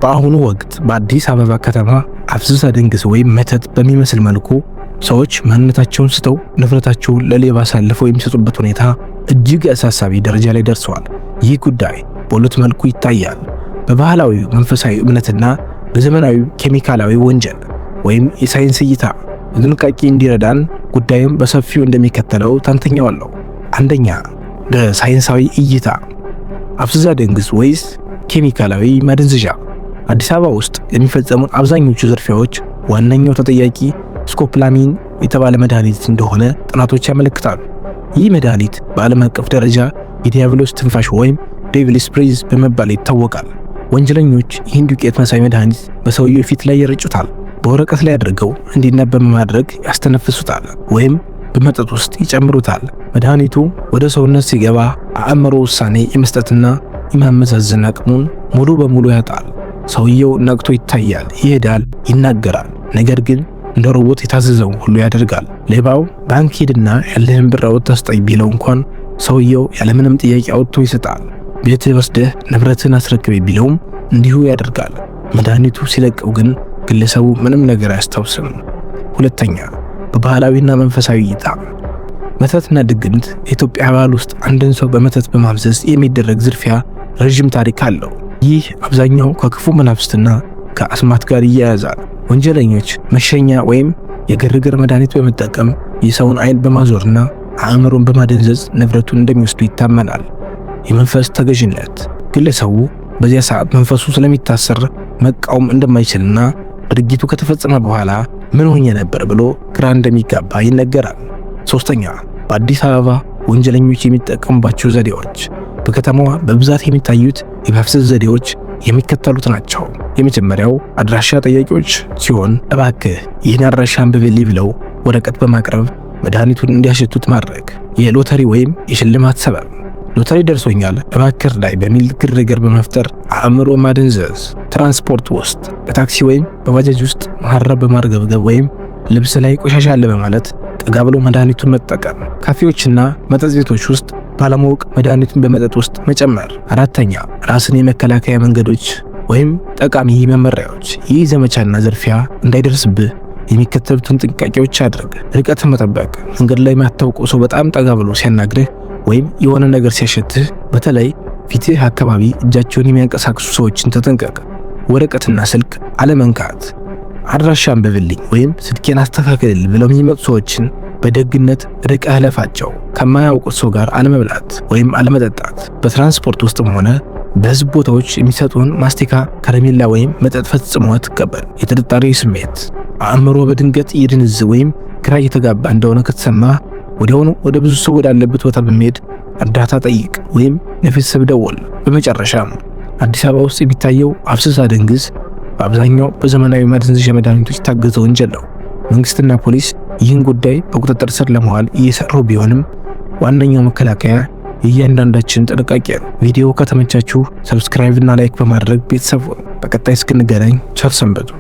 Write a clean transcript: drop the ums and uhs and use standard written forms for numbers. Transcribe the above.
በአሁኑ ወቅት በአዲስ አበባ ከተማ አፍዝዝ አደንግዝ ወይም መተት በሚመስል መልኩ ሰዎች ማንነታቸውን ስተው ንብረታቸውን ለሌባ አሳልፈው የሚሰጡበት ሁኔታ እጅግ አሳሳቢ ደረጃ ላይ ደርሷል። ይህ ጉዳይ በሁለት መልኩ ይታያል። በባህላዊ መንፈሳዊ እምነትና በዘመናዊ ኬሚካላዊ ወንጀል ወይም የሳይንስ እይታ። በጥንቃቄ እንዲረዳን ጉዳዩን በሰፊው እንደሚከተለው ተንትኘዋለሁ። አንደኛ፣ በሳይንሳዊ እይታ አፍዝዝ አደንግዝ ወይስ ኬሚካላዊ ማደንዘዣ? አዲስ አበባ ውስጥ የሚፈጸሙ አብዛኞቹ ዝርፊያዎች ዋነኛው ተጠያቂ ስኮፖላሚን የተባለ መድኃኒት እንደሆነ ጥናቶች ያመለክታሉ። ይህ መድኃኒት በዓለም አቀፍ ደረጃ የዲያብሎስ ትንፋሽ ወይም ዴቪልስ ብሬዝ በመባል ይታወቃል። ወንጀለኞች ይህን ዱቄት መሳይ መድኃኒት በሰውየው ፊት ላይ ይረጩታል። በወረቀት ላይ አድርገው እንዲነበብ በማድረግ ያስተነፍሱታል ወይም በመጠጥ ውስጥ ይጨምሩታል። መድኃኒቱ ወደ ሰውነት ሲገባ አእምሮ ውሳኔ የመስጠትና የማመዛዘን አቅሙን ሙሉ በሙሉ ያጣል። ሰውየው ነቅቶ ይታያል፣ ይሄዳል፣ ይናገራል። ነገር ግን እንደ ሮቦት የታዘዘውን ሁሉ ያደርጋል። ሌባው ባንክ ሄድና ያለህን ብር አውጥተህ ስጠኝ ቢለው እንኳን ሰውየው ያለምንም ጥያቄ አውጥቶ ይሰጣል። ቤት ወስደህ ንብረትን አስረክብ ቢለውም እንዲሁ ያደርጋል። መድኃኒቱ ሲለቀው ግን ግለሰቡ ምንም ነገር አያስታውስም። ሁለተኛ፣ በባህላዊና መንፈሳዊ እይታ መተትና ድግምት። የኢትዮጵያ ባህል ውስጥ አንድን ሰው በመተት በማፍዘዝ የሚደረግ ዝርፊያ ረዥም ታሪክ አለው። ይህ አብዛኛው ከክፉ መናፍስትና ከአስማት ጋር ይያያዛል። ወንጀለኞች መሸኛ ወይም የግርግር መድኃኒት በመጠቀም የሰውን ዓይን በማዞርና አእምሮን በማደንዘዝ ንብረቱን እንደሚወስዱ ይታመናል። የመንፈስ ተገዥነት። ግለሰቡ በዚያ ሰዓት መንፈሱ ስለሚታሰር መቃወም እንደማይችልና ድርጊቱ ከተፈጸመ በኋላ ምን ሆኜ ነበር ብሎ ግራ እንደሚጋባ ይነገራል። ሶስተኛ፣ በአዲስ አበባ ወንጀለኞች የሚጠቀሙባቸው ዘዴዎች። በከተማዋ በብዛት የሚታዩት የማፍዘዝ ዘዴዎች የሚከተሉት ናቸው። የመጀመሪያው አድራሻ ጠያቂዎች ሲሆን እባክህ ይህን አድራሻ አንብብልኝ ብለው ወረቀት በማቅረብ መድኃኒቱን እንዲያሸቱት ማድረግ። የሎተሪ ወይም የሽልማት ሰበብ። ሎተሪ ደርሶኛል እባክህ ላይ በሚል ግርግር በመፍጠር አእምሮ ማደንዘዝ። ትራንስፖርት ውስጥ በታክሲ ወይም በባጃጅ ውስጥ መሐረብ በማርገብገብ ወይም ልብስ ላይ ቆሻሻ አለ በማለት ጠጋ ብሎ መድኃኒቱን መጠቀም። ካፌዎችና መጠጥ ቤቶች ውስጥ ባለማወቅ መድኃኒቱን በመጠጥ ውስጥ መጨመር። አራተኛ፣ ራስን የመከላከያ መንገዶች ወይም ጠቃሚ መመሪያዎች። ይህ ዘመቻና ዝርፊያ እንዳይደርስብህ የሚከተሉትን ጥንቃቄዎች አድርግ። ርቀትን መጠበቅ። መንገድ ላይ የማታውቀው ሰው በጣም ጠጋ ብሎ ሲያናግርህ ወይም የሆነ ነገር ሲያሸትህ፣ በተለይ ፊትህ አካባቢ እጃቸውን የሚያንቀሳቅሱ ሰዎችን ተጠንቀቅ። ወረቀትና ስልክ አለመንካት። አድራሻ አንብብልኝ ወይም ስልኬን አስተካክል ብለው የሚመጡ ሰዎችን በደግነት ርቀህ ለፋቸው። ከማያውቁት ሰው ጋር አለመብላት ወይም አለመጠጣት። በትራንስፖርት ውስጥም ሆነ በህዝብ ቦታዎች የሚሰጡን ማስቲካ፣ ከረሜላ ወይም መጠጥ ፈጽሞ አትቀበል። የጥርጣሬ ስሜት። አእምሮ በድንገት ይድንዝ ወይም ግራ እየተጋባ እንደሆነ ከተሰማ ወዲያውኑ ወደ ብዙ ሰው ወዳለበት ቦታ በመሄድ እርዳታ ጠይቅ ወይም ለቤተሰብ ደውል። በመጨረሻም አዲስ አበባ ውስጥ የሚታየው አፍዝዝ አደንግዝ በአብዛኛው በዘመናዊ ማደንዘዣ መድኃኒቶች የታገዘ ወንጀል ነው። መንግስትና ፖሊስ ይህን ጉዳይ በቁጥጥር ስር ለማዋል እየሰሩ ቢሆንም ዋነኛው መከላከያ የእያንዳንዳችን ጥንቃቄ ነው። ቪዲዮ ከተመቻችሁ ሰብስክራይብ እና ላይክ በማድረግ ቤተሰብ። በቀጣይ እስክንገናኝ ቸር ሰንብቱ።